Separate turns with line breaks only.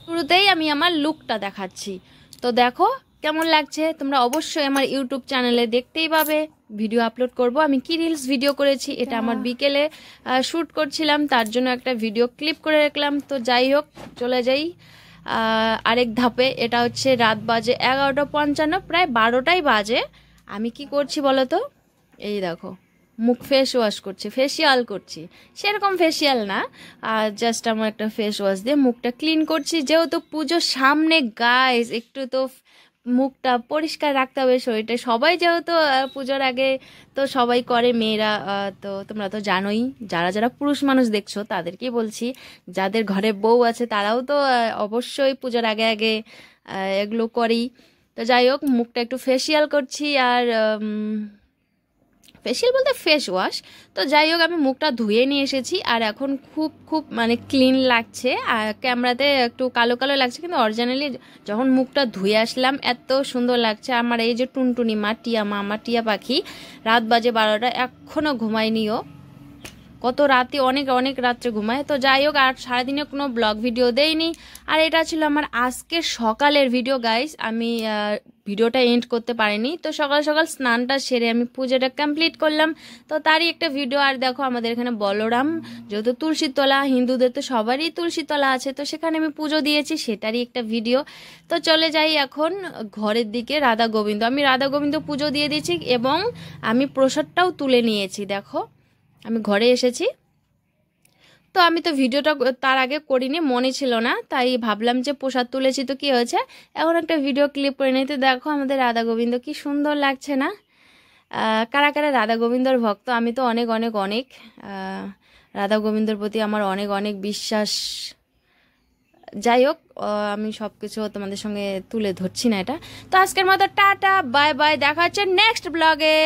শুরুতেই আমি আমার লুকটা দেখাচ্ছি, তো দেখো কেমন লাগছে। তোমরা অবশ্যই আমার ইউটিউব চ্যানেলে দেখতেই পাবে, ভিডিও আপলোড করব। আমি কি রিলস ভিডিও করেছি, এটা আমার বিকেলে শ্যুট করছিলাম, তার জন্য একটা ভিডিও ক্লিপ করে রাখলাম। তো যাই হোক, চলে যাই আরেক ধাপে। এটা হচ্ছে রাত বাজে 11:55, প্রায় 12টাই বাজে। আমি কি করছি বলো তো? এই দেখো, মুখ ফেস ওয়াশ করছি, ফেসিয়াল করছি। সেরকম ফেসিয়াল না, জাস্ট আমার একটা ফেস ওয়াশ দিয়ে মুখটা ক্লিন করছি। যেহেতু পুজোর সামনে গাইস, একটু তো মুখটা পরিষ্কার রাখতে হবে, শরীরটা। সবাই যেহেতু পুজোর আগে তো সবাই করে, মেয়েরা তো তোমরা তো জানোই। যারা যারা পুরুষ মানুষ দেখছো তাদেরকেই বলছি, যাদের ঘরে বউ আছে তারাও তো অবশ্যই পুজোর আগে আগে এগুলো করেই। তো যাই হোক, মুখটা একটু ফেসিয়াল করছি, আর ফেসিয়াল বলতে ফেস ওয়াশ। তো যাই হোক, আমি মুখটা ধুয়ে নিয়ে এসেছি, আর এখন খুব খুব মানে ক্লিন লাগছে। আর ক্যামেরাতে একটু কালো কালো লাগছে, কিন্তু অরিজিনালি যখন মুখটা ধুয়ে আসলাম এত সুন্দর লাগছে। আমার এই যে টুনটুনি মা, টিয়া মা, আমার টিয়া পাখি, রাত বাজে 12টা, এখনও ঘুমায়নিও। কত রাতে, অনেক অনেক রাত্রে ঘুমায়। তো যাই হোক, আর সারাদিনে কোনো ব্লগ ভিডিও দেইনি। আর এটা ছিল আমার আজকের সকালের ভিডিও গাইস। আমি ভিডিওটা এন্ড করতে পারিনি, তো সকাল সকাল স্নানটা সেরে আমি পুজোটা কমপ্লিট করলাম, তো তারই একটা ভিডিও। আর দেখো, আমাদের এখানে বলরাম, যেহেতু তুলসীর তলা, হিন্দুদের তো সবারই তুলসী তলা আছে, তো সেখানে আমি পুজো দিয়েছি, সেটারই একটা ভিডিও। তো চলে যাই এখন ঘরের দিকে। রাধা গোবিন্দ, আমি রাধা গোবিন্দ পুজো দিয়ে দিয়েছি, এবং আমি প্রসাদটাও তুলে নিয়েছি। দেখো, আমি ঘরে এসেছি। তো আমি তো ভিডিওটা তার আগে করিনি, মনে ছিল না, তাই ভাবলাম যে প্রসাদ তুলেছি তো কি হয়েছে, এখন একটা ভিডিও ক্লিপ করে নিতে। দেখো আমাদের রাধা গোবিন্দ কি সুন্দর লাগছে না? কারা কারা রাধা গোবিন্দর ভক্ত? আমি তো অনেক অনেক অনেক রাধা গোবিন্দর প্রতি আমার অনেক অনেক বিশ্বাস। যাই হোক, আমি সব কিছু তোমাদের সঙ্গে তুলে ধরছি না এটা। তো আজকের মতো টাটা, বাই বাই, দেখা হচ্ছে নেক্সট ব্লগে।